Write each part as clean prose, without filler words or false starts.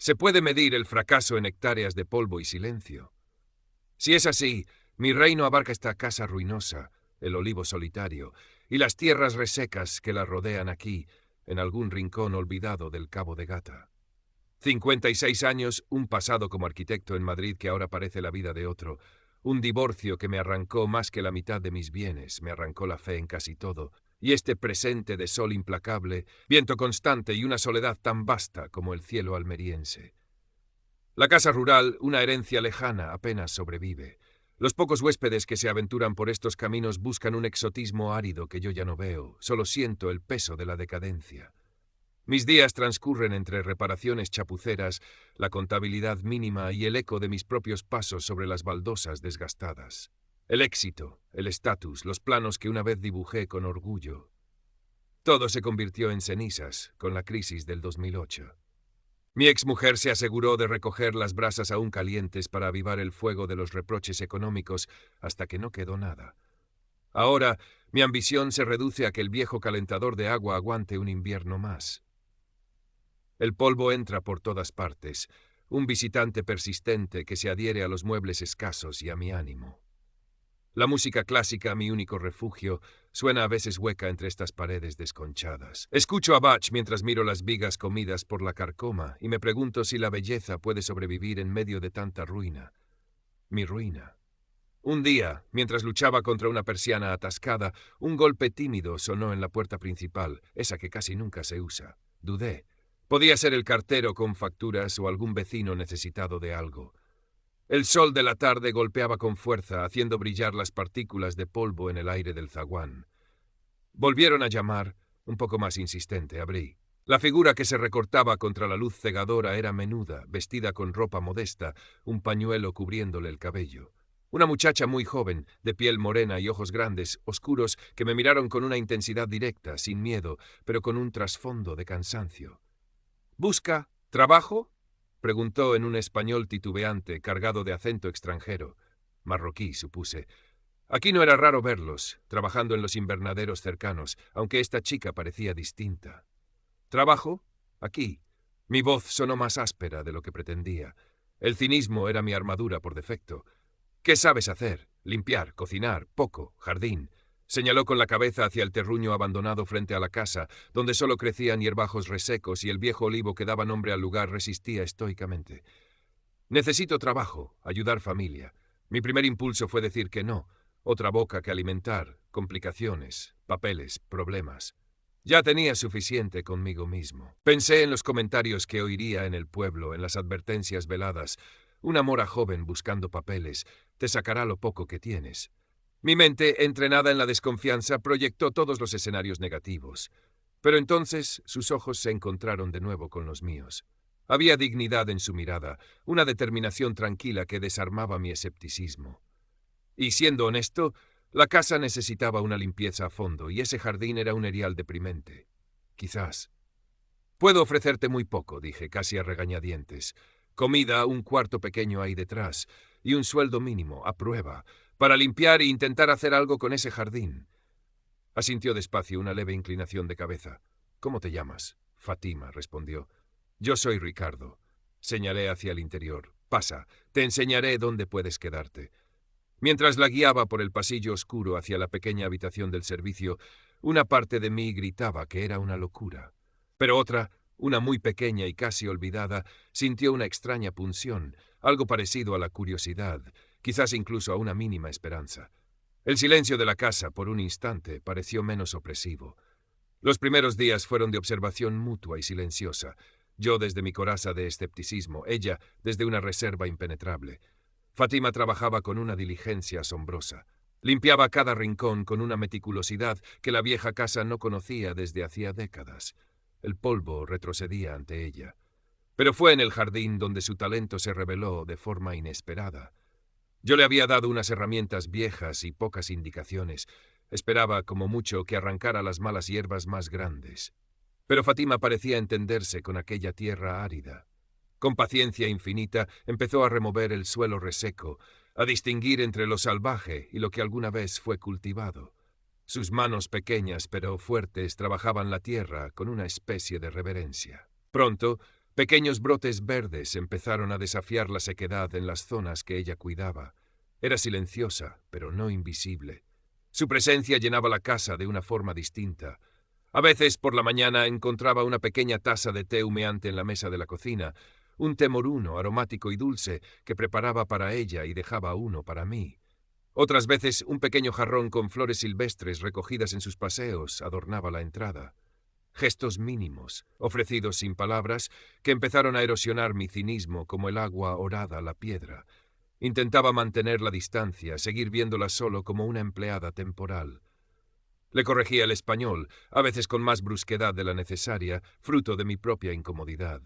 Se puede medir el fracaso en hectáreas de polvo y silencio. Si es así, mi reino abarca esta casa ruinosa, el olivo solitario, y las tierras resecas que la rodean aquí, en algún rincón olvidado del Cabo de Gata. 56 años, un pasado como arquitecto en Madrid que ahora parece la vida de otro, un divorcio que me arrancó más que la mitad de mis bienes, me arrancó la fe en casi todo, y este presente de sol implacable, viento constante y una soledad tan vasta como el cielo almeriense. La casa rural, una herencia lejana, apenas sobrevive. Los pocos huéspedes que se aventuran por estos caminos buscan un exotismo árido que yo ya no veo, solo siento el peso de la decadencia. Mis días transcurren entre reparaciones chapuceras, la contabilidad mínima y el eco de mis propios pasos sobre las baldosas desgastadas. El éxito, el estatus, los planos que una vez dibujé con orgullo. Todo se convirtió en cenizas con la crisis del 2008. Mi exmujer se aseguró de recoger las brasas aún calientes para avivar el fuego de los reproches económicos hasta que no quedó nada. Ahora, mi ambición se reduce a que el viejo calentador de agua aguante un invierno más. El polvo entra por todas partes, un visitante persistente que se adhiere a los muebles escasos y a mi ánimo. La música clásica, mi único refugio, suena a veces hueca entre estas paredes desconchadas. Escucho a Bach mientras miro las vigas comidas por la carcoma y me pregunto si la belleza puede sobrevivir en medio de tanta ruina. Mi ruina. Un día, mientras luchaba contra una persiana atascada, un golpe tímido sonó en la puerta principal, esa que casi nunca se usa. Dudé. Podía ser el cartero con facturas o algún vecino necesitado de algo. El sol de la tarde golpeaba con fuerza, haciendo brillar las partículas de polvo en el aire del zaguán. Volvieron a llamar, un poco más insistente, abrí. La figura que se recortaba contra la luz cegadora era menuda, vestida con ropa modesta, un pañuelo cubriéndole el cabello. Una muchacha muy joven, de piel morena y ojos grandes, oscuros, que me miraron con una intensidad directa, sin miedo, pero con un trasfondo de cansancio. ¿Busca trabajo?, preguntó en un español titubeante, cargado de acento extranjero. Marroquí, supuse. Aquí no era raro verlos, trabajando en los invernaderos cercanos, aunque esta chica parecía distinta. ¿Trabajo? Aquí. Mi voz sonó más áspera de lo que pretendía. El cinismo era mi armadura por defecto. ¿Qué sabes hacer? Limpiar, cocinar, poco, jardín. Señaló con la cabeza hacia el terruño abandonado frente a la casa, donde solo crecían hierbajos resecos y el viejo olivo que daba nombre al lugar resistía estoicamente. Necesito trabajo, ayudar familia. Mi primer impulso fue decir que no. Otra boca que alimentar, complicaciones, papeles, problemas. Ya tenía suficiente conmigo mismo. Pensé en los comentarios que oiría en el pueblo, en las advertencias veladas. Una mora joven buscando papeles te sacará lo poco que tienes. Mi mente, entrenada en la desconfianza, proyectó todos los escenarios negativos. Pero entonces sus ojos se encontraron de nuevo con los míos. Había dignidad en su mirada, una determinación tranquila que desarmaba mi escepticismo. Y siendo honesto, la casa necesitaba una limpieza a fondo y ese jardín era un erial deprimente. Quizás. Puedo ofrecerte muy poco, dije, casi a regañadientes. Comida, un cuarto pequeño ahí detrás, y un sueldo mínimo, a prueba, para limpiar e intentar hacer algo con ese jardín. Asintió despacio, una leve inclinación de cabeza. ¿Cómo te llamas? Fátima, respondió. Yo soy Ricardo. Señalé hacia el interior. Pasa, te enseñaré dónde puedes quedarte. Mientras la guiaba por el pasillo oscuro hacia la pequeña habitación del servicio, una parte de mí gritaba que era una locura. Pero otra, una muy pequeña y casi olvidada, sintió una extraña punción, algo parecido a la curiosidad, quizás incluso a una mínima esperanza. El silencio de la casa, por un instante, pareció menos opresivo. Los primeros días fueron de observación mutua y silenciosa, yo desde mi coraza de escepticismo, ella desde una reserva impenetrable. Fátima trabajaba con una diligencia asombrosa. Limpiaba cada rincón con una meticulosidad que la vieja casa no conocía desde hacía décadas. El polvo retrocedía ante ella. Pero fue en el jardín donde su talento se reveló de forma inesperada. Yo le había dado unas herramientas viejas y pocas indicaciones. Esperaba, como mucho, que arrancara las malas hierbas más grandes. Pero Fátima parecía entenderse con aquella tierra árida. Con paciencia infinita empezó a remover el suelo reseco, a distinguir entre lo salvaje y lo que alguna vez fue cultivado. Sus manos pequeñas pero fuertes trabajaban la tierra con una especie de reverencia. Pronto, Pequeños brotes verdes empezaron a desafiar la sequedad en las zonas que ella cuidaba. Era silenciosa, pero no invisible. Su presencia llenaba la casa de una forma distinta. A veces, por la mañana, encontraba una pequeña taza de té humeante en la mesa de la cocina, un té moruno, aromático y dulce, que preparaba para ella y dejaba uno para mí. Otras veces, un pequeño jarrón con flores silvestres recogidas en sus paseos adornaba la entrada. Gestos mínimos, ofrecidos sin palabras, que empezaron a erosionar mi cinismo como el agua orada la piedra. Intentaba mantener la distancia, seguir viéndola solo como una empleada temporal. Le corregía el español, a veces con más brusquedad de la necesaria, fruto de mi propia incomodidad.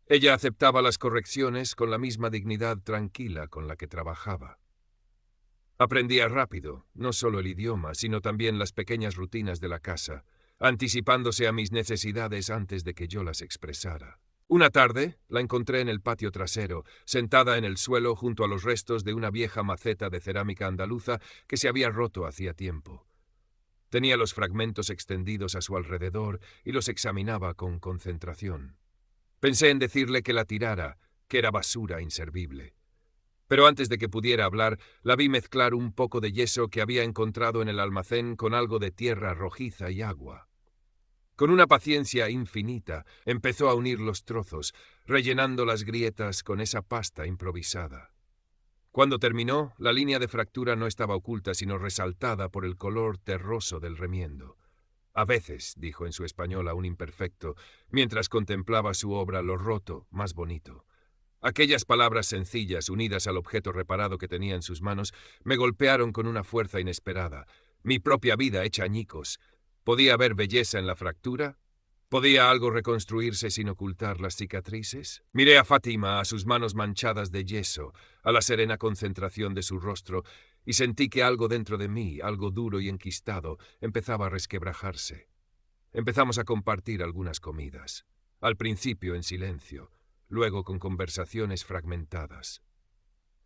Ella aceptaba las correcciones con la misma dignidad tranquila con la que trabajaba. Aprendía rápido, no solo el idioma, sino también las pequeñas rutinas de la casa, anticipándose a mis necesidades antes de que yo las expresara. Una tarde la encontré en el patio trasero, sentada en el suelo junto a los restos de una vieja maceta de cerámica andaluza que se había roto hacía tiempo. Tenía los fragmentos extendidos a su alrededor y los examinaba con concentración. Pensé en decirle que la tirara, que era basura inservible. Pero antes de que pudiera hablar, la vi mezclar un poco de yeso que había encontrado en el almacén con algo de tierra rojiza y agua. Con una paciencia infinita, empezó a unir los trozos, rellenando las grietas con esa pasta improvisada. Cuando terminó, la línea de fractura no estaba oculta, sino resaltada por el color terroso del remiendo. A veces, dijo en su español aún imperfecto, mientras contemplaba su obra, lo roto, más bonito. Aquellas palabras sencillas, unidas al objeto reparado que tenía en sus manos, me golpearon con una fuerza inesperada. Mi propia vida hecha añicos. ¿Podía haber belleza en la fractura? ¿Podía algo reconstruirse sin ocultar las cicatrices? Miré a Fátima, a sus manos manchadas de yeso, a la serena concentración de su rostro, y sentí que algo dentro de mí, algo duro y enquistado, empezaba a resquebrajarse. Empezamos a compartir algunas comidas. Al principio en silencio, luego con conversaciones fragmentadas.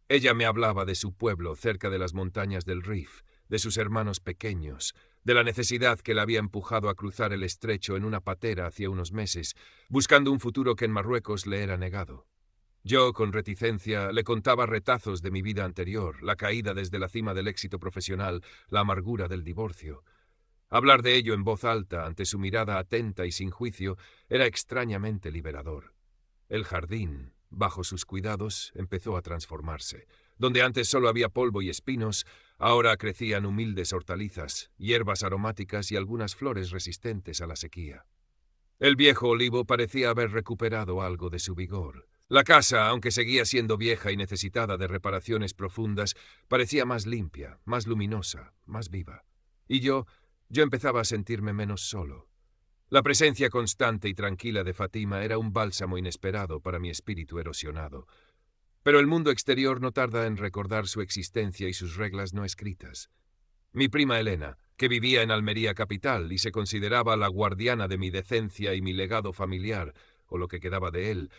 Ella me hablaba de su pueblo cerca de las montañas del Rif, de sus hermanos pequeños, de la necesidad que la había empujado a cruzar el estrecho en una patera hacía unos meses, buscando un futuro que en Marruecos le era negado. Yo, con reticencia, le contaba retazos de mi vida anterior, la caída desde la cima del éxito profesional, la amargura del divorcio. Hablar de ello en voz alta, ante su mirada atenta y sin juicio, era extrañamente liberador. El jardín, bajo sus cuidados, empezó a transformarse. Donde antes solo había polvo y espinos, ahora crecían humildes hortalizas, hierbas aromáticas y algunas flores resistentes a la sequía. El viejo olivo parecía haber recuperado algo de su vigor. La casa, aunque seguía siendo vieja y necesitada de reparaciones profundas, parecía más limpia, más luminosa, más viva. Y yo empezaba a sentirme menos solo. La presencia constante y tranquila de Fátima era un bálsamo inesperado para mi espíritu erosionado. Pero el mundo exterior no tarda en recordar su existencia y sus reglas no escritas. Mi prima Elena, que vivía en Almería capital y se consideraba la guardiana de mi decencia y mi legado familiar, o lo que quedaba de él,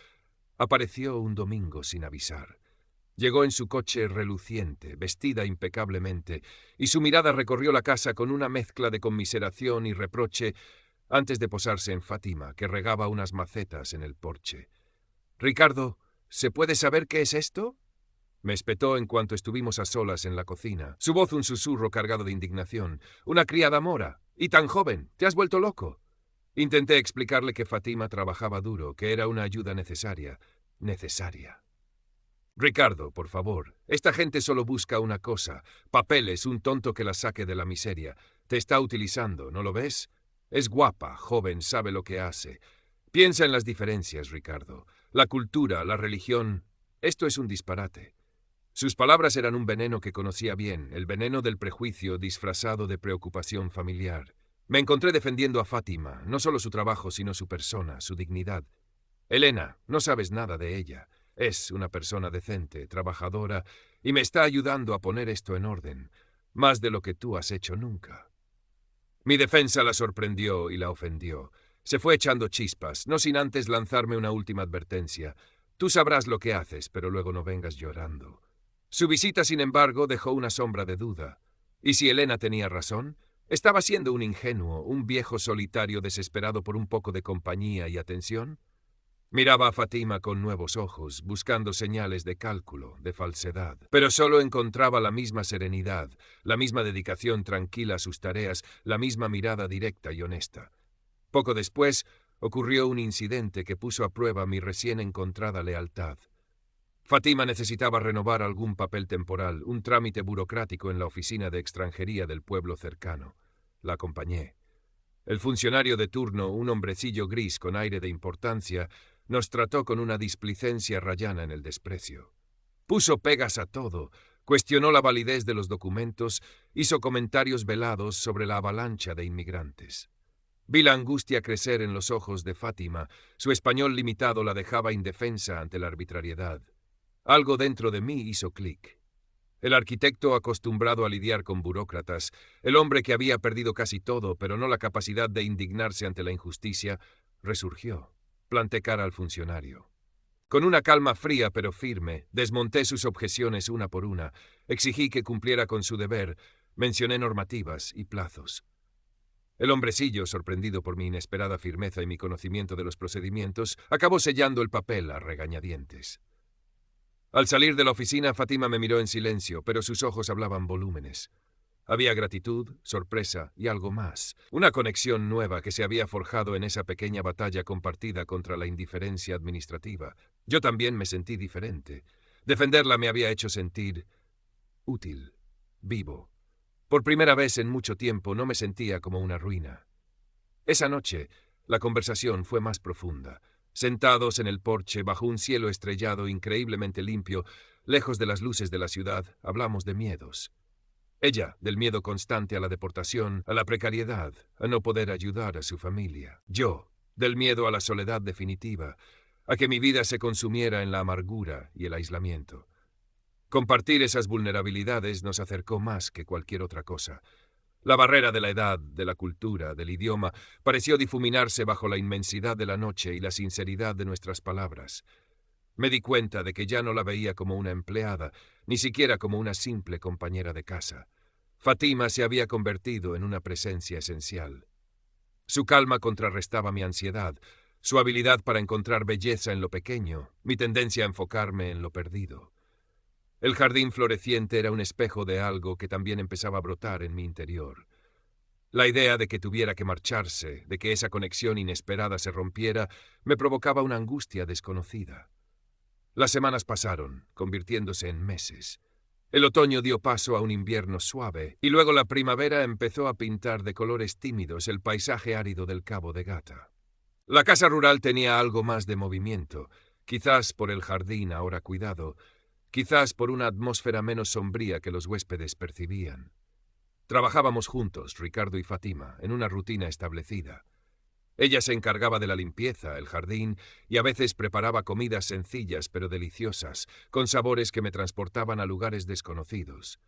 apareció un domingo sin avisar. Llegó en su coche reluciente, vestida impecablemente, y su mirada recorrió la casa con una mezcla de conmiseración y reproche antes de posarse en Fátima, que regaba unas macetas en el porche. «Ricardo, ¿se puede saber qué es esto?», me espetó en cuanto estuvimos a solas en la cocina. Su voz un susurro cargado de indignación. «Una criada mora. Y tan joven. ¿Te has vuelto loco?». Intenté explicarle que Fátima trabajaba duro, que era una ayuda necesaria. Necesaria. «Ricardo, por favor. Esta gente solo busca una cosa. Papeles, un tonto que la saque de la miseria. Te está utilizando, ¿no lo ves? Es guapa, joven, sabe lo que hace. Piensa en las diferencias, Ricardo. La cultura, la religión. Esto es un disparate». Sus palabras eran un veneno que conocía bien, el veneno del prejuicio disfrazado de preocupación familiar. Me encontré defendiendo a Fátima, no solo su trabajo, sino su persona, su dignidad. «Elena, no sabes nada de ella. Es una persona decente, trabajadora, y me está ayudando a poner esto en orden, más de lo que tú has hecho nunca». Mi defensa la sorprendió y la ofendió. Se fue echando chispas, no sin antes lanzarme una última advertencia. «Tú sabrás lo que haces, pero luego no vengas llorando». Su visita, sin embargo, dejó una sombra de duda. ¿Y si Elena tenía razón? ¿Estaba siendo un ingenuo, un viejo solitario desesperado por un poco de compañía y atención? Miraba a Fátima con nuevos ojos, buscando señales de cálculo, de falsedad. Pero solo encontraba la misma serenidad, la misma dedicación tranquila a sus tareas, la misma mirada directa y honesta. Poco después, ocurrió un incidente que puso a prueba mi recién encontrada lealtad. Fátima necesitaba renovar algún papel temporal, un trámite burocrático en la oficina de extranjería del pueblo cercano. La acompañé. El funcionario de turno, un hombrecillo gris con aire de importancia, nos trató con una displicencia rayana en el desprecio. Puso pegas a todo, cuestionó la validez de los documentos, hizo comentarios velados sobre la avalancha de inmigrantes. Vi la angustia crecer en los ojos de Fátima, su español limitado la dejaba indefensa ante la arbitrariedad. Algo dentro de mí hizo clic. El arquitecto acostumbrado a lidiar con burócratas, el hombre que había perdido casi todo, pero no la capacidad de indignarse ante la injusticia, resurgió. Planté cara al funcionario. Con una calma fría pero firme, desmonté sus objeciones una por una, exigí que cumpliera con su deber, mencioné normativas y plazos. El hombrecillo, sorprendido por mi inesperada firmeza y mi conocimiento de los procedimientos, acabó sellando el papel a regañadientes. Al salir de la oficina, Fátima me miró en silencio, pero sus ojos hablaban volúmenes. Había gratitud, sorpresa y algo más, una conexión nueva que se había forjado en esa pequeña batalla compartida contra la indiferencia administrativa. Yo también me sentí diferente. Defenderla me había hecho sentir útil, vivo. Por primera vez en mucho tiempo no me sentía como una ruina. Esa noche, la conversación fue más profunda. Sentados en el porche, bajo un cielo estrellado increíblemente limpio, lejos de las luces de la ciudad, hablamos de miedos. Ella, del miedo constante a la deportación, a la precariedad, a no poder ayudar a su familia. Yo, del miedo a la soledad definitiva, a que mi vida se consumiera en la amargura y el aislamiento. Compartir esas vulnerabilidades nos acercó más que cualquier otra cosa. La barrera de la edad, de la cultura, del idioma, pareció difuminarse bajo la inmensidad de la noche y la sinceridad de nuestras palabras. Me di cuenta de que ya no la veía como una empleada, ni siquiera como una simple compañera de casa. Fátima se había convertido en una presencia esencial. Su calma contrarrestaba mi ansiedad, su habilidad para encontrar belleza en lo pequeño, mi tendencia a enfocarme en lo perdido. El jardín floreciente era un espejo de algo que también empezaba a brotar en mi interior. La idea de que tuviera que marcharse, de que esa conexión inesperada se rompiera, me provocaba una angustia desconocida. Las semanas pasaron, convirtiéndose en meses. El otoño dio paso a un invierno suave, y luego la primavera empezó a pintar de colores tímidos el paisaje árido del Cabo de Gata. La casa rural tenía algo más de movimiento, quizás por el jardín ahora cuidado, quizás por una atmósfera menos sombría que los huéspedes percibían. Trabajábamos juntos, Ricardo y Fátima, en una rutina establecida. Ella se encargaba de la limpieza, el jardín, y a veces preparaba comidas sencillas pero deliciosas, con sabores que me transportaban a lugares desconocidos.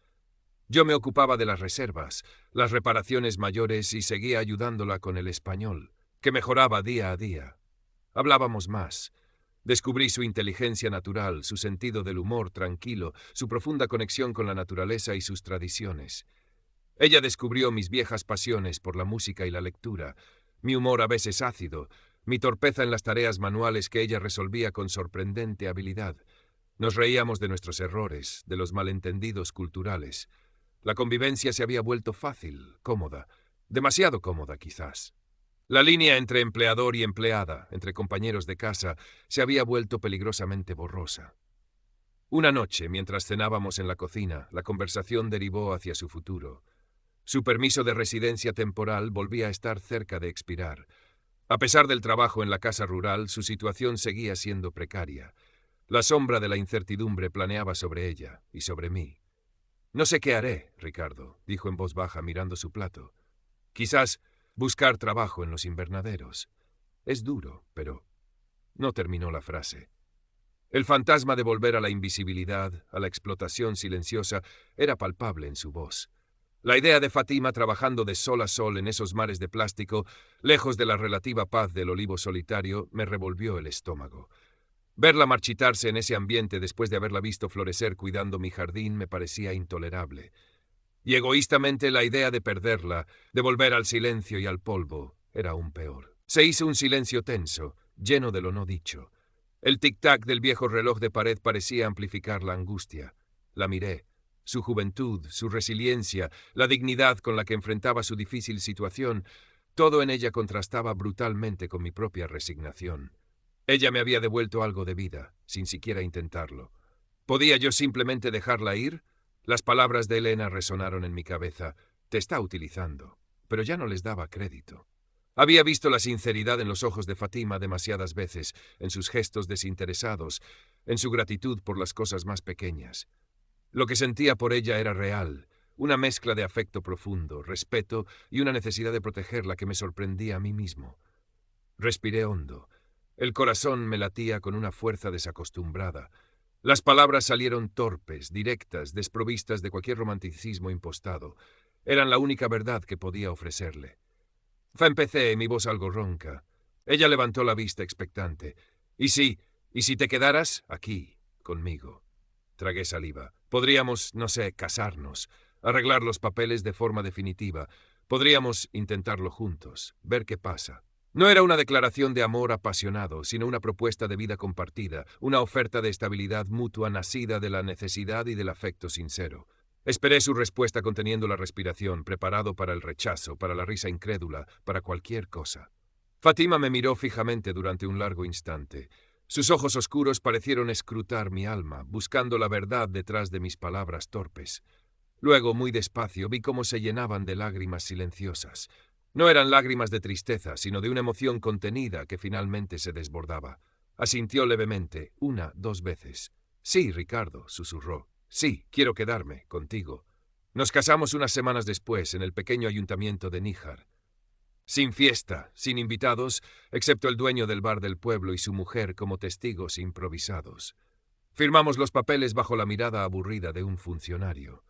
Yo me ocupaba de las reservas, las reparaciones mayores y seguía ayudándola con el español, que mejoraba día a día. Hablábamos más. Descubrí su inteligencia natural, su sentido del humor tranquilo, su profunda conexión con la naturaleza y sus tradiciones. Ella descubrió mis viejas pasiones por la música y la lectura, mi humor a veces ácido, mi torpeza en las tareas manuales que ella resolvía con sorprendente habilidad. Nos reíamos de nuestros errores, de los malentendidos culturales. La convivencia se había vuelto fácil, cómoda, demasiado cómoda quizás. La línea entre empleador y empleada, entre compañeros de casa, se había vuelto peligrosamente borrosa. Una noche, mientras cenábamos en la cocina, la conversación derivó hacia su futuro. Su permiso de residencia temporal volvía a estar cerca de expirar. A pesar del trabajo en la casa rural, su situación seguía siendo precaria. La sombra de la incertidumbre planeaba sobre ella y sobre mí. «No sé qué haré, Ricardo», dijo en voz baja mirando su plato. «Quizás buscar trabajo en los invernaderos. Es duro, pero...» No terminó la frase. El fantasma de volver a la invisibilidad, a la explotación silenciosa, era palpable en su voz. La idea de Fátima trabajando de sol a sol en esos mares de plástico, lejos de la relativa paz del olivo solitario, me revolvió el estómago. Verla marchitarse en ese ambiente después de haberla visto florecer cuidando mi jardín me parecía intolerable. Y egoístamente la idea de perderla, de volver al silencio y al polvo, era aún peor. Se hizo un silencio tenso. lleno de lo no dicho. El tic-tac del viejo reloj de pared parecía amplificar la angustia. La miré. Su juventud, su resiliencia, la dignidad con la que enfrentaba su difícil situación, todo en ella contrastaba brutalmente con mi propia resignación. Ella me había devuelto algo de vida, sin siquiera intentarlo. ¿Podía yo simplemente dejarla ir? Las palabras de Elena resonaron en mi cabeza. Te está utilizando. Pero ya no les daba crédito. Había visto la sinceridad en los ojos de Fátima demasiadas veces, en sus gestos desinteresados, en su gratitud por las cosas más pequeñas. Lo que sentía por ella era real, una mezcla de afecto profundo, respeto y una necesidad de protegerla que me sorprendía a mí mismo. Respiré hondo. El corazón me latía con una fuerza desacostumbrada. Las palabras salieron torpes, directas, desprovistas de cualquier romanticismo impostado. Eran la única verdad que podía ofrecerle. Empecé, mi voz algo ronca. Ella levantó la vista expectante. ¿Y si te quedaras aquí, conmigo? Tragué saliva. Podríamos, no sé, casarnos, arreglar los papeles de forma definitiva. Podríamos intentarlo juntos, ver qué pasa. No era una declaración de amor apasionado, sino una propuesta de vida compartida, una oferta de estabilidad mutua nacida de la necesidad y del afecto sincero. Esperé su respuesta conteniendo la respiración, preparado para el rechazo, para la risa incrédula, para cualquier cosa. Fátima me miró fijamente durante un largo instante. Sus ojos oscuros parecieron escrutar mi alma, buscando la verdad detrás de mis palabras torpes. Luego, muy despacio, vi cómo se llenaban de lágrimas silenciosas. No eran lágrimas de tristeza, sino de una emoción contenida que finalmente se desbordaba. Asintió levemente, 1, 2 veces. Sí, Ricardo, susurró. Sí, quiero quedarme contigo. Nos casamos unas semanas después en el pequeño ayuntamiento de Níjar. Sin fiesta, sin invitados, excepto el dueño del bar del pueblo y su mujer como testigos improvisados. Firmamos los papeles bajo la mirada aburrida de un funcionario.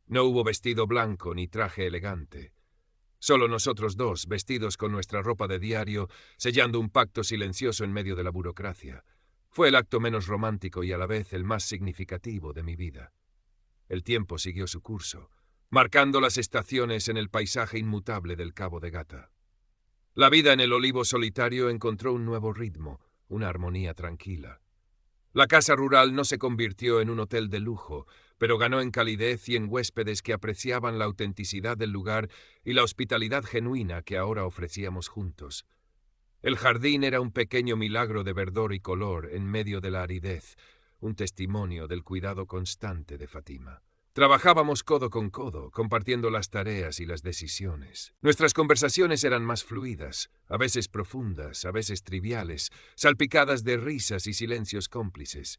No hubo vestido blanco ni traje elegante. Solo nosotros dos, vestidos con nuestra ropa de diario, sellando un pacto silencioso en medio de la burocracia. Fue el acto menos romántico y a la vez el más significativo de mi vida. El tiempo siguió su curso, marcando las estaciones en el paisaje inmutable del Cabo de Gata. La vida en el olivo solitario encontró un nuevo ritmo, una armonía tranquila. La casa rural no se convirtió en un hotel de lujo, pero ganó en calidez y en huéspedes que apreciaban la autenticidad del lugar y la hospitalidad genuina que ahora ofrecíamos juntos. El jardín era un pequeño milagro de verdor y color en medio de la aridez, un testimonio del cuidado constante de Fátima. Trabajábamos codo con codo, compartiendo las tareas y las decisiones. Nuestras conversaciones eran más fluidas, a veces profundas, a veces triviales, salpicadas de risas y silencios cómplices.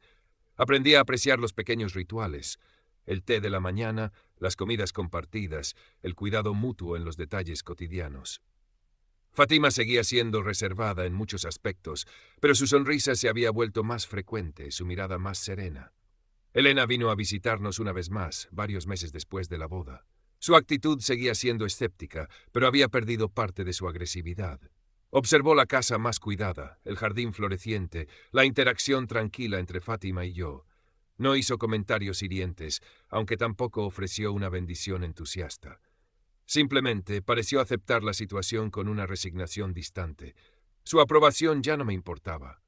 Aprendí a apreciar los pequeños rituales, el té de la mañana, las comidas compartidas, el cuidado mutuo en los detalles cotidianos. Fátima seguía siendo reservada en muchos aspectos, pero su sonrisa se había vuelto más frecuente, su mirada más serena. Elena vino a visitarnos una vez más, varios meses después de la boda. Su actitud seguía siendo escéptica, pero había perdido parte de su agresividad. Observó la casa más cuidada, el jardín floreciente, la interacción tranquila entre Fátima y yo. No hizo comentarios hirientes, aunque tampoco ofreció una bendición entusiasta. Simplemente pareció aceptar la situación con una resignación distante. Su aprobación ya no me importaba.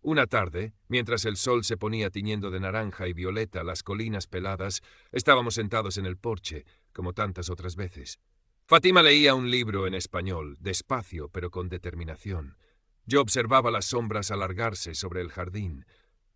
Una tarde, mientras el sol se ponía tiñendo de naranja y violeta las colinas peladas, estábamos sentados en el porche, como tantas otras veces. Fátima leía un libro en español, despacio pero con determinación. Yo observaba las sombras alargarse sobre el jardín,